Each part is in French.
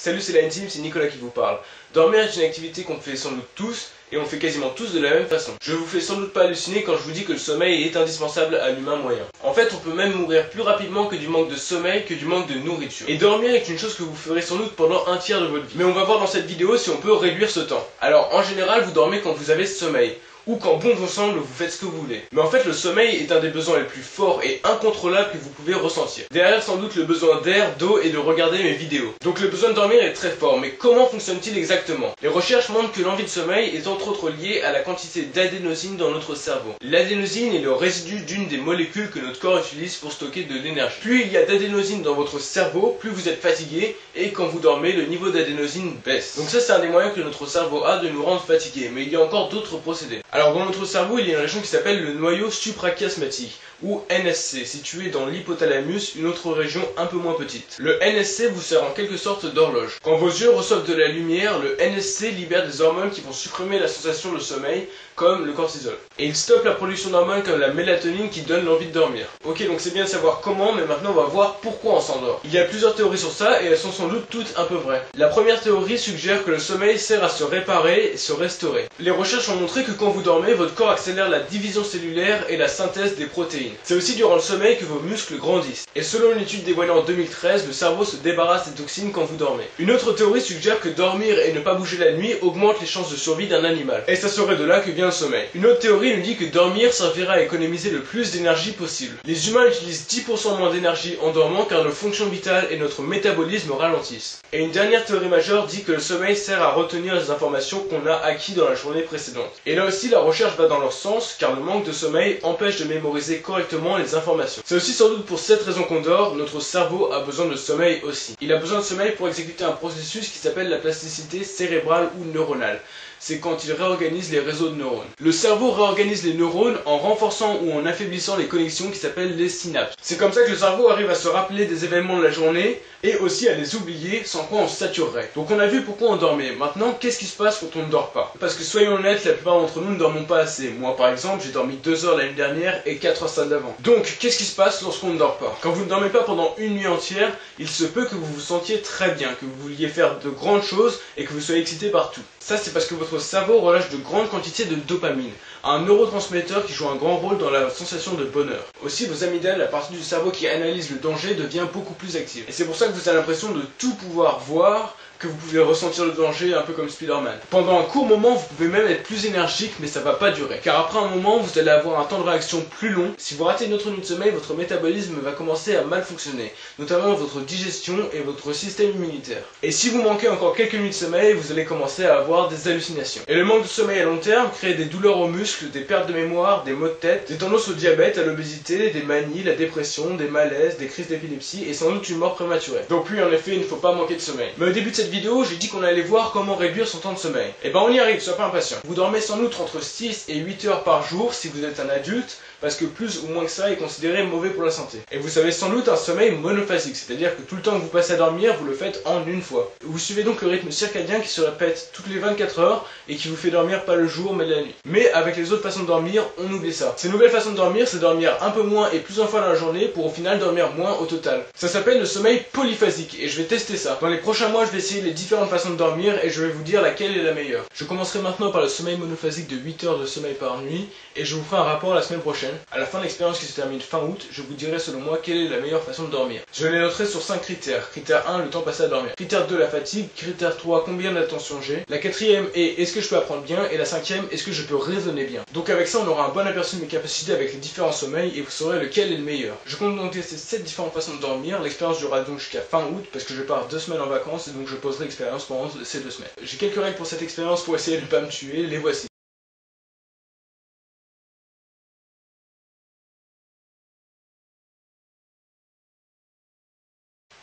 Salut, c'est la Team, c'est Nicolas qui vous parle. Dormir est une activité qu'on fait sans doute tous, et on fait quasiment tous de la même façon. Je vous fais sans doute pas halluciner quand je vous dis que le sommeil est indispensable à l'humain moyen. En fait, on peut même mourir plus rapidement que du manque de sommeil que du manque de nourriture. Et dormir est une chose que vous ferez sans doute pendant un tiers de votre vie. Mais on va voir dans cette vidéo si on peut réduire ce temps. Alors, en général, vous dormez quand vous avez sommeil, ou quand bon vous semble, vous faites ce que vous voulez. Mais en fait, le sommeil est un des besoins les plus forts et incontrôlables que vous pouvez ressentir. Derrière sans doute le besoin d'air, d'eau et de regarder mes vidéos. Donc le besoin de dormir est très fort, mais comment fonctionne-t-il exactement? Les recherches montrent que l'envie de sommeil est entre autres liée à la quantité d'adénosine dans notre cerveau. L'adénosine est le résidu d'une des molécules que notre corps utilise pour stocker de l'énergie. Plus il y a d'adénosine dans votre cerveau, plus vous êtes fatigué, et quand vous dormez, le niveau d'adénosine baisse. Donc ça, c'est un des moyens que notre cerveau a de nous rendre fatigués, mais il y a encore d'autres procédés. Alors dans notre cerveau, il y a une région qui s'appelle le noyau suprachiasmatique, ou NSC, situé dans l'hypothalamus, une autre région un peu moins petite. Le NSC vous sert en quelque sorte d'horloge. Quand vos yeux reçoivent de la lumière, le NSC libère des hormones qui vont supprimer la sensation de sommeil, comme le cortisol. Et il stoppe la production d'hormones comme la mélatonine qui donne l'envie de dormir. Ok, donc c'est bien de savoir comment, mais maintenant on va voir pourquoi on s'endort. Il y a plusieurs théories sur ça, et elles sont sans doute toutes un peu vraies. La première théorie suggère que le sommeil sert à se réparer et se restaurer. Les recherches ont montré que quand vous dormez, votre corps accélère la division cellulaire et la synthèse des protéines. C'est aussi durant le sommeil que vos muscles grandissent. Et selon une étude dévoilée en 2013, le cerveau se débarrasse des toxines quand vous dormez. Une autre théorie suggère que dormir et ne pas bouger la nuit augmente les chances de survie d'un animal. Et ça serait de là que vient le sommeil. Une autre théorie nous dit que dormir servira à économiser le plus d'énergie possible. Les humains utilisent 10% moins d'énergie en dormant car nos fonctions vitales et notre métabolisme ralentissent. Et une dernière théorie majeure dit que le sommeil sert à retenir les informations qu'on a acquises dans la journée précédente. Et là aussi, la recherche va dans leur sens car le manque de sommeil empêche de mémoriser correctement les informations. C'est aussi sans doute pour cette raison qu'on dort, notre cerveau a besoin de sommeil aussi. Il a besoin de sommeil pour exécuter un processus qui s'appelle la plasticité cérébrale ou neuronale. C'est quand il réorganise les réseaux de neurones. Le cerveau réorganise les neurones en renforçant ou en affaiblissant les connexions qui s'appellent les synapses. C'est comme ça que le cerveau arrive à se rappeler des événements de la journée et aussi à les oublier, sans quoi on saturerait. Donc on a vu pourquoi on dormait. Maintenant, qu'est-ce qui se passe quand on ne dort pas? Parce que soyons honnêtes, la plupart d'entre nous ne dormons pas assez. Moi par exemple, j'ai dormi 2 heures l'année dernière et 4 heures celle d'avant. Donc qu'est-ce qui se passe lorsqu'on ne dort pas? Quand vous ne dormez pas pendant une nuit entière, il se peut que vous vous sentiez très bien, que vous vouliez faire de grandes choses et que vous soyez excité par tout. Ça, c'est parce que votre cerveau relâche de grandes quantités de dopamine, un neurotransmetteur qui joue un grand rôle dans la sensation de bonheur. Aussi, vos amygdales, la partie du cerveau qui analyse le danger, devient beaucoup plus active. Et c'est pour ça que vous avez l'impression de tout pouvoir voir, que vous pouvez ressentir le danger un peu comme Spider-Man. Pendant un court moment, vous pouvez même être plus énergique, mais ça va pas durer. Car après un moment, vous allez avoir un temps de réaction plus long. Si vous ratez une autre nuit de sommeil, votre métabolisme va commencer à mal fonctionner, notamment votre digestion et votre système immunitaire. Et si vous manquez encore quelques nuits de sommeil, vous allez commencer à avoir des hallucinations. Et le manque de sommeil à long terme crée des douleurs aux muscles, des pertes de mémoire, des maux de tête, des tendances au diabète, à l'obésité, des manies, la dépression, des malaises, des crises d'épilepsie et sans doute une mort prématurée. Donc oui, en effet, il ne faut pas manquer de sommeil. Mais au début de cette vidéo, j'ai dit qu'on allait voir comment réduire son temps de sommeil. Et ben on y arrive, sois pas impatient. Vous dormez sans doute entre 6 et 8 heures par jour si vous êtes un adulte, parce que plus ou moins que ça est considéré mauvais pour la santé. Et vous avez sans doute un sommeil monophasique, c'est-à-dire que tout le temps que vous passez à dormir, vous le faites en une fois. Vous suivez donc le rythme circadien qui se répète toutes les 24 heures et qui vous fait dormir pas le jour mais la nuit. Mais avec les autres façons de dormir, on oublie ça. Ces nouvelles façons de dormir, c'est dormir un peu moins et plusieurs fois dans la journée pour au final dormir moins au total. Ça s'appelle le sommeil polyphasique et je vais tester ça. Dans les prochains mois, je vais essayer les différentes façons de dormir et je vais vous dire laquelle est la meilleure. Je commencerai maintenant par le sommeil monophasique de 8 heures de sommeil par nuit et je vous ferai un rapport la semaine prochaine. À la fin de l'expérience qui se termine fin août, je vous dirai selon moi quelle est la meilleure façon de dormir. Je les noterai sur 5 critères. Critère 1, le temps passé à dormir. Critère 2, la fatigue. Critère 3, combien d'attention j'ai. La quatrième est est-ce que je peux apprendre bien. Et la cinquième, est-ce que je peux raisonner bien. Donc avec ça, on aura un bon aperçu de mes capacités avec les différents sommeils et vous saurez lequel est le meilleur. Je compte donc tester 7 différentes façons de dormir. L'expérience durera donc jusqu'à fin août parce que je pars 2 semaines en vacances et donc je poserai l'expérience pendant ces 2 semaines. J'ai quelques règles pour cette expérience pour essayer de ne pas me tuer, les voici.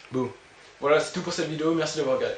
Bon. Voilà, c'est tout pour cette vidéo, merci d'avoir regardé.